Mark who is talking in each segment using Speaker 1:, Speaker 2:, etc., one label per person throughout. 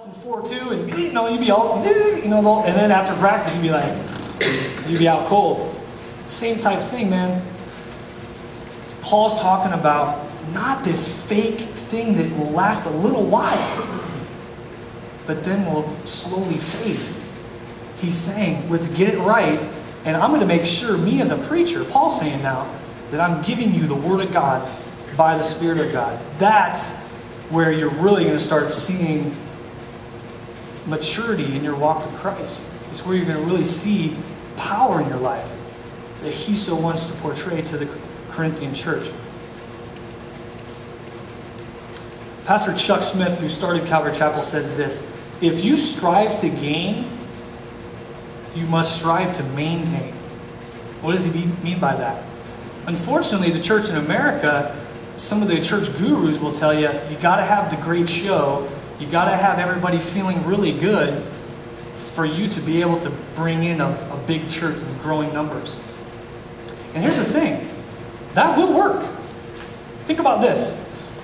Speaker 1: and 4-2, and you'd be all, and then after practice you'd be out cold. Same type of thing, man. Paul's talking about not this fake thing that will last a little while, but then will slowly fade. He's saying, let's get it right, and I'm going to make sure, me as a preacher, Paul's saying now, that I'm giving you the Word of God by the Spirit of God. That's where you're really going to start seeing maturity in your walk with Christ. It's where you're going to really see power in your life that he so wants to portray to the Corinthian church. Pastor Chuck Smith, who started Calvary Chapel, says this: if you strive to gain, you must strive to maintain. What does he mean by that? Unfortunately, the church in America, some of the church gurus will tell you, you got to have the great show, you got to have everybody feeling really good for you to be able to bring in a big church and growing numbers. And here's the thing, that will work. Think about this.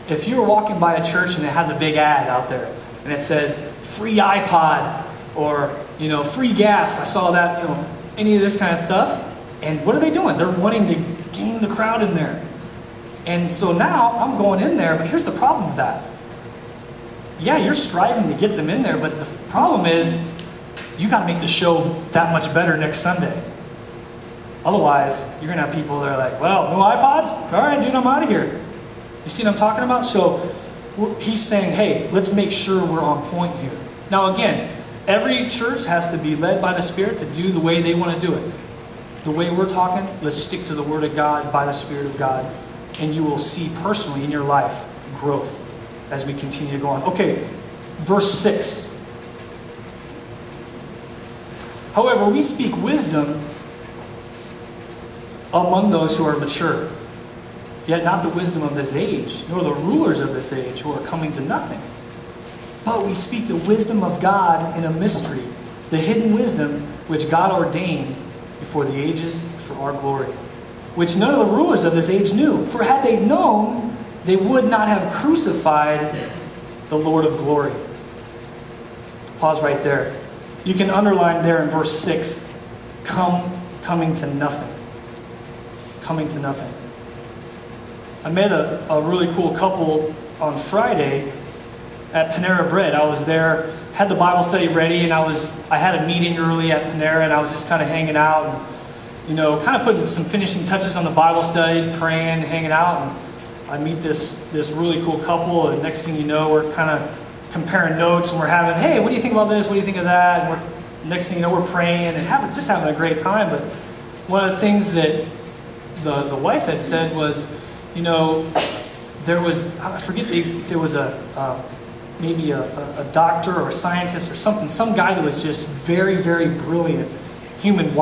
Speaker 1: If you were walking by a church and it has a big ad out there, and it says, free iPod, or, free gas, I saw that, any of this kind of stuff, and what are they doing? They're wanting to gain the crowd in there. And so now I'm going in there, but here's the problem with that. Yeah, you're striving to get them in there, but the problem is you got to make the show that much better next Sunday. Otherwise, you're going to have people that are like, well, no iPods? All right, dude, I'm out of here. You see what I'm talking about? So he's saying, hey, let's make sure we're on point here. Now again, every church has to be led by the Spirit to do the way they want to do it. The way we're talking, let's stick to the Word of God by the Spirit of God, and you will see personally in your life growth as we continue to go on. Okay, verse 6. However, we speak wisdom among those who are mature, yet not the wisdom of this age, nor the rulers of this age who are coming to nothing. But we speak the wisdom of God in a mystery, the hidden wisdom which God ordained before the ages for our glory, which none of the rulers of this age knew. For had they known, they would not have crucified the Lord of glory. Pause right there. You can underline there in verse 6, coming to nothing. Coming to nothing. I met a really cool couple on Friday at Panera Bread. I was there, had the Bible study ready, and I had a meeting early at Panera, and I was just kind of hanging out and, kind of putting some finishing touches on the Bible study, praying, hanging out, and I meet this really cool couple, and next thing you know, we're kind of comparing notes, and we're having, hey, what do you think about this? What do you think of that? And next thing you know, we're praying and just having a great time. But one of the things that the wife had said was, there was, I forget if it was maybe a doctor or a scientist or something, some guy that was just very, very brilliant, human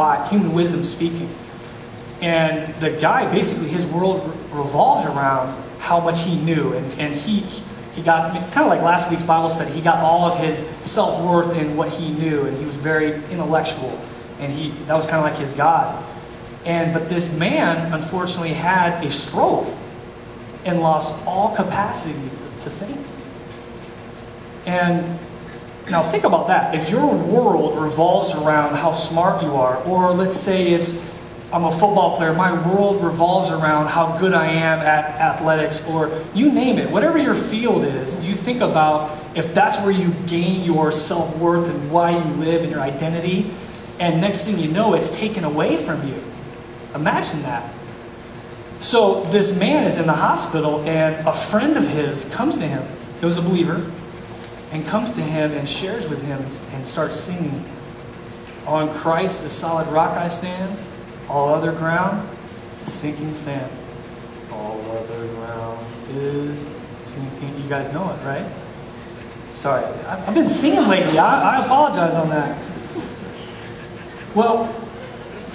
Speaker 1: wisdom speaking. And the guy, basically, his world revolved around how much he knew. And he got, kind of like last week's Bible study, he got all of his self-worth in what he knew. And he was very intellectual. And that was kind of like his God. But this man, unfortunately, had a stroke and lost all capacity to think. And now think about that. If your world revolves around how smart you are, or let's say I'm a football player, my world revolves around how good I am at athletics, or you name it, whatever your field is, you think about if that's where you gain your self-worth and why you live and your identity, and next thing you know, it's taken away from you. Imagine that. So this man is in the hospital, and a friend of his comes to him, he was a believer, and comes to him and shares with him and starts singing, on Christ the solid rock I stand, all other ground is sinking sand. All other ground is sinking. You guys know it, right? Sorry, I've been singing lately. I apologize on that. Well,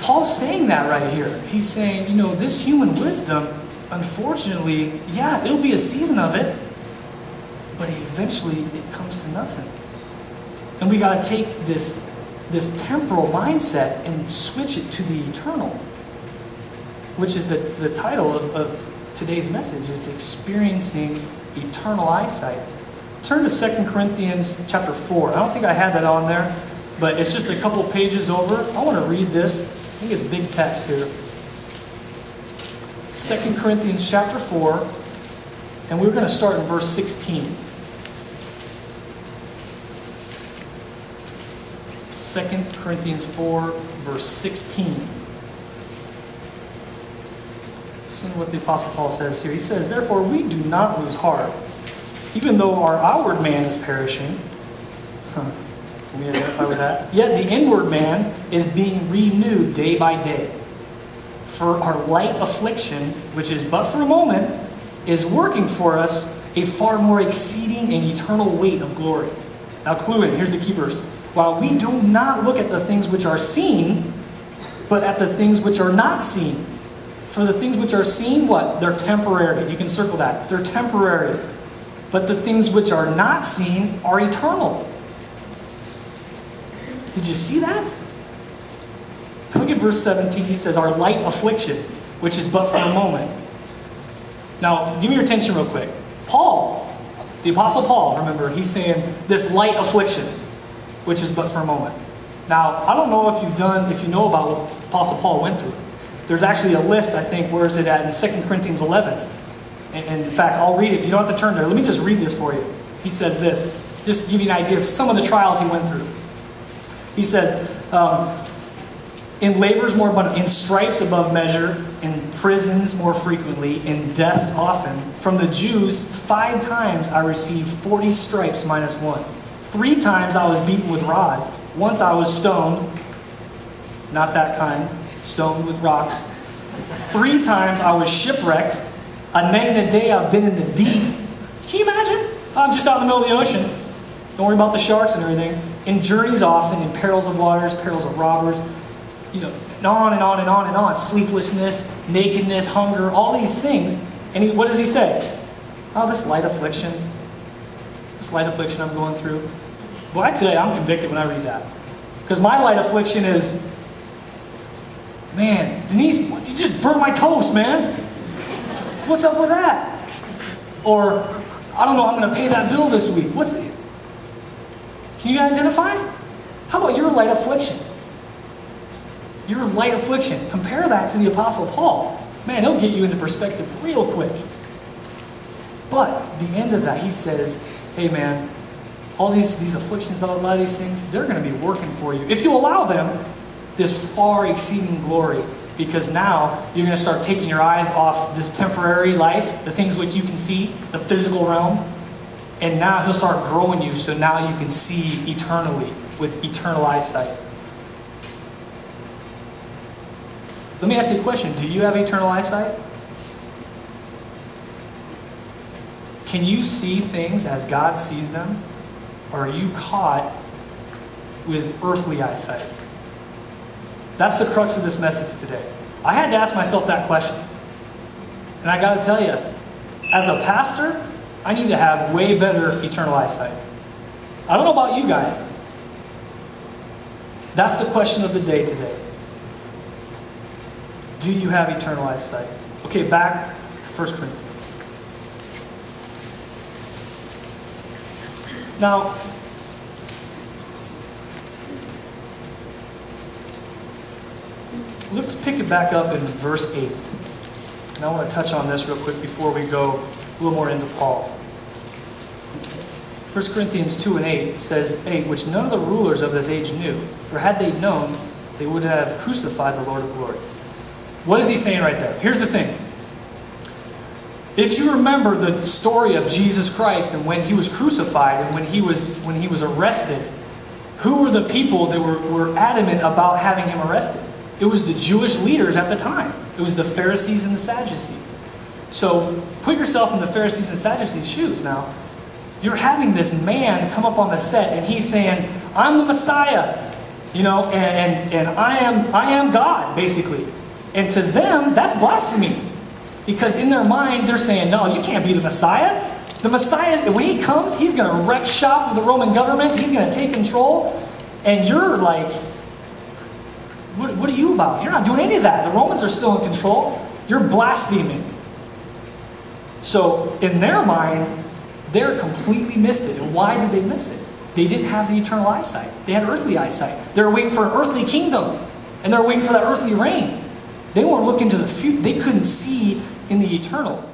Speaker 1: Paul's saying that right here. He's saying, this human wisdom, unfortunately, yeah, it'll be a season of it, but eventually it comes to nothing. And we got to take this temporal mindset and switch it to the eternal, which is the title of today's message. It's experiencing eternal eyesight. turn to 2 Corinthians chapter 4. I don't think I had that on there, but it's just a couple pages over. I want to read this. I think it's big text here. 2 Corinthians chapter 4, and we're going to start in verse 16. 2 Corinthians 4, verse 16. Listen to what the Apostle Paul says here. He says, "Therefore we do not lose heart, even though our outward man is perishing." Can we identify with that? "Yet the inward man is being renewed day by day. For our light affliction, which is but for a moment, is working for us a far more exceeding and eternal weight of glory." Now clue in, here's the key verse. "While we do not look at the things which are seen, but at the things which are not seen. For the things which are seen," what? "They're temporary." You can circle that. They're temporary. "But the things which are not seen are eternal." Did you see that? Look at verse 17. He says, "Our light affliction, which is but for a moment." Now, give me your attention real quick. Paul, the Apostle Paul, remember, he's saying this light affliction, which is but for a moment. Now, I don't know if you know about what Apostle Paul went through. There's actually a list, I think, where is it at? In 2 Corinthians 11. And in fact, I'll read it. You don't have to turn there. Let me just read this for you. He says this, just to give you an idea of some of the trials he went through. He says, "In labors more abundant, in stripes above measure, in prisons more frequently, in deaths often. From the Jews 5 times I received 40 stripes minus 1. 3 times I was beaten with rods. Once I was stoned," not that kind, stoned with rocks. "3 times I was shipwrecked. A night and a day I've been in the deep." Can you imagine? I'm just out in the middle of the ocean. Don't worry about the sharks and everything. "In journeys often, in perils of waters, perils of robbers." And on and on and on and on. Sleeplessness, nakedness, hunger, all these things. And what does he say? "Oh, this light affliction I'm going through." Well, I tell you, I'm convicted when I read that. Because my light affliction is, "Man, Denise, you just burned my toast, man. What's up with that?" Or, "I don't know, I'm going to pay that bill this week." Can you identify? How about your light affliction? Your light affliction. Compare that to the Apostle Paul. Man, he'll get you into perspective real quick. But at the end of that, he says, "Hey man, all these afflictions, a lot of these things, they're going to be working for you. If you allow them, this far exceeding glory." Because now you're going to start taking your eyes off this temporary life, the things which you can see, the physical realm. And now he'll start growing you so now you can see eternally with eternal eyesight. Let me ask you a question. Do you have eternal eyesight? Can you see things as God sees them? Or are you caught with earthly eyesight? That's the crux of this message today. I had to ask myself that question. And I got to tell you, as a pastor, I need to have way better eternal eyesight. I don't know about you guys. That's the question of the day today. Do you have eternal eyesight? Okay, back to 1 Corinthians. Now, let's pick it back up in verse 8. And I want to touch on this real quick before we go a little more into Paul. 1 Corinthians 2 and 8 says, "which none of the rulers of this age knew, for had they known, they would have crucified the Lord of glory." What is he saying right there? Here's the thing. If you remember the story of Jesus Christ and when he was crucified and when he was arrested, who were the people that were adamant about having him arrested? It was the Jewish leaders at the time. It was the Pharisees and the Sadducees. So put yourself in the Pharisees and Sadducees' shoes now. You're having this man come up on the set and he's saying, "I'm the Messiah, and I am God," basically. And to them, that's blasphemy. Because in their mind, they're saying, "No, you can't be the Messiah. The Messiah, when he comes, he's going to wreck shop with the Roman government. He's going to take control." And you're like, what are you about? You're not doing any of that. The Romans are still in control. You're blaspheming. So in their mind, They're completely missed it. And why did they miss it? They didn't have the eternal eyesight. They had earthly eyesight. They were waiting for an earthly kingdom. And they were waiting for that earthly reign. They weren't looking to the future. They couldn't see in the eternal.